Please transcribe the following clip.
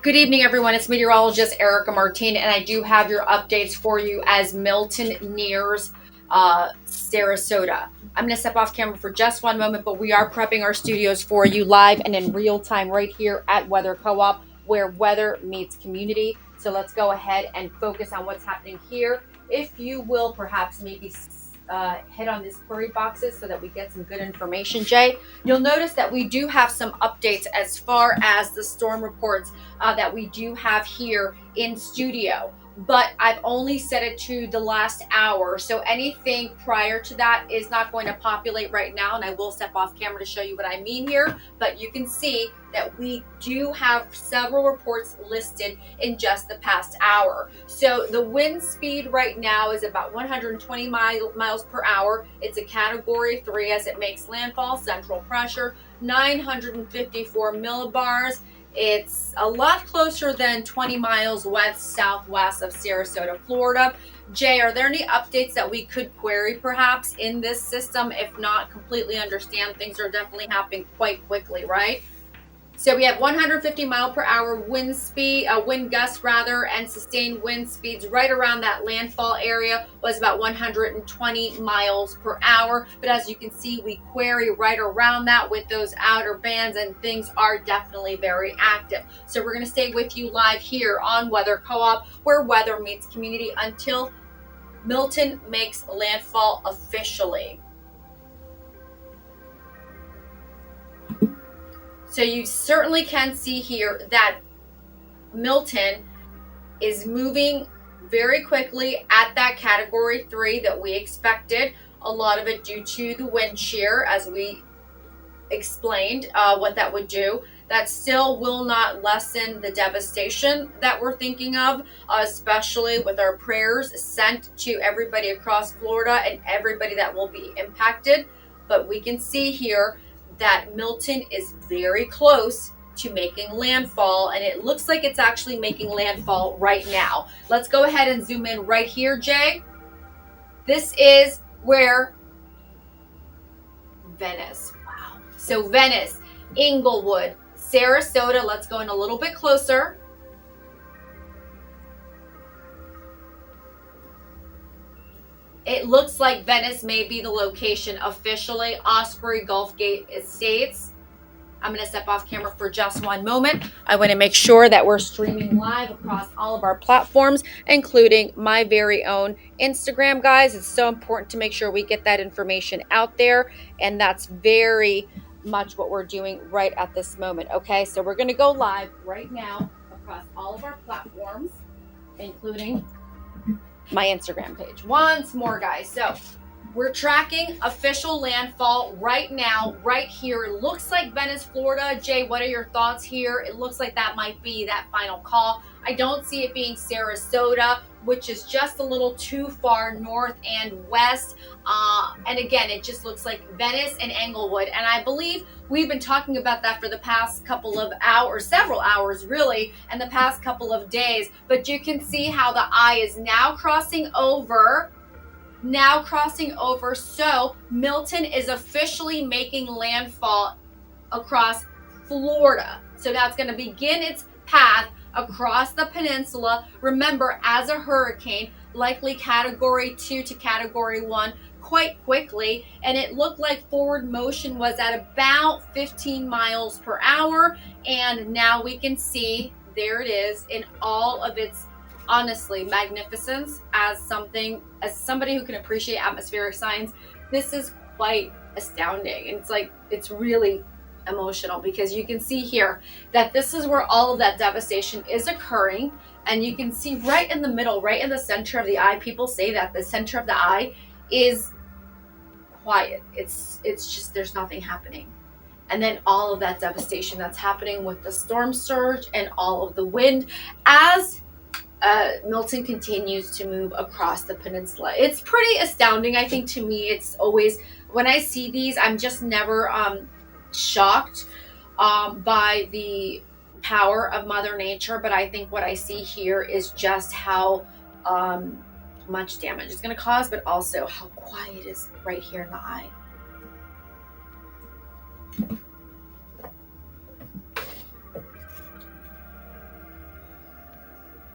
Good evening, everyone. It's meteorologist Erica Martin, and I do have your updates for you as Milton nears Sarasota. I'm going to step off camera for just one moment, but we are prepping our studios for you live and in real time right here at Weather Co-op, where weather meets community. So let's go ahead and focus on what's happening here. If you will, perhaps maybe hit on these query boxes so that we get some good information, Jay. You'll notice that we do have some updates as far as the storm reports that we do have here in studio, but I've only set it to the last hour. So anything prior to that is not going to populate right now. And I will step off camera to show you what I mean here, but you can see that we do have several reports listed in just the past hour. So the wind speed right now is about 120 miles per hour. It's a category 3 as it makes landfall. Central pressure 954 millibars. It's a lot closer than 20 miles west southwest of Sarasota, Florida. Jay, are there any updates that we could query perhaps in this system? If not, completely understand. Things are definitely happening quite quickly, right? So we have 150 mile per hour wind speed, wind gusts rather, and sustained wind speeds right around that landfall area was about 120 miles per hour. But as you can see, we query right around that with those outer bands, and things are definitely very active. So we're going to stay with you live here on Weather Co-op, where weather meets community until Milton makes landfall officially. So you certainly can see here that Milton is moving very quickly at that category 3 that we expected. A lot of it due to the wind shear, as we explained what that would do. That still will not lessen the devastation that we're thinking of, especially with our prayers sent to everybody across Florida and everybody that will be impacted. But we can see here that Milton is very close to making landfall, and it looks like it's actually making landfall right now. Let's go ahead and zoom in right here, Jay. This is where Venice. Wow. So Venice, Englewood, Sarasota. Let's go in a little bit closer. It looks like Venice may be the location officially. Osprey Gulf Gate Estates. I'm going to step off camera for just one moment. I want to make sure that we're streaming live across all of our platforms, including my very own Instagram, guys. It's so important to make sure we get that information out there, and that's very much what we're doing right at this moment. Okay, so we're going to go live right now across all of our platforms, including my Instagram page. Once more, guys. So we're tracking official landfall right now, right here. It looks like Venice, Florida. Jay, what are your thoughts here? It looks like that might be that final call. I don't see it being Sarasota, which is just a little too far north and west. And again, it just looks like Venice and Englewood. And I believe we've been talking about that for the past couple of hours, several hours really, and the past couple of days. But you can see how the eye is now crossing over. So Milton is officially making landfall across Florida. So that's going to begin its path across the peninsula. Remember, as a hurricane, likely category 2 to category 1 quite quickly. And it looked like forward motion was at about 15 miles per hour. And now we can see there it is in all of its honestly magnificence. As somebody who can appreciate atmospheric science, this is quite astounding. And it's really emotional, because you can see here that this is where all of that devastation is occurring, and you can see right in the middle, right in the center of the eye. People say that the center of the eye is quiet. It's just, there's nothing happening. And then all of that devastation that's happening with the storm surge and all of the wind as Milton continues to move across the peninsula. It's pretty astounding. I think to me, it's always, when I see these, I'm just never shocked by the power of Mother Nature, but I think what I see here is just how much damage it's going to cause, but also how quiet it is right here in the eye.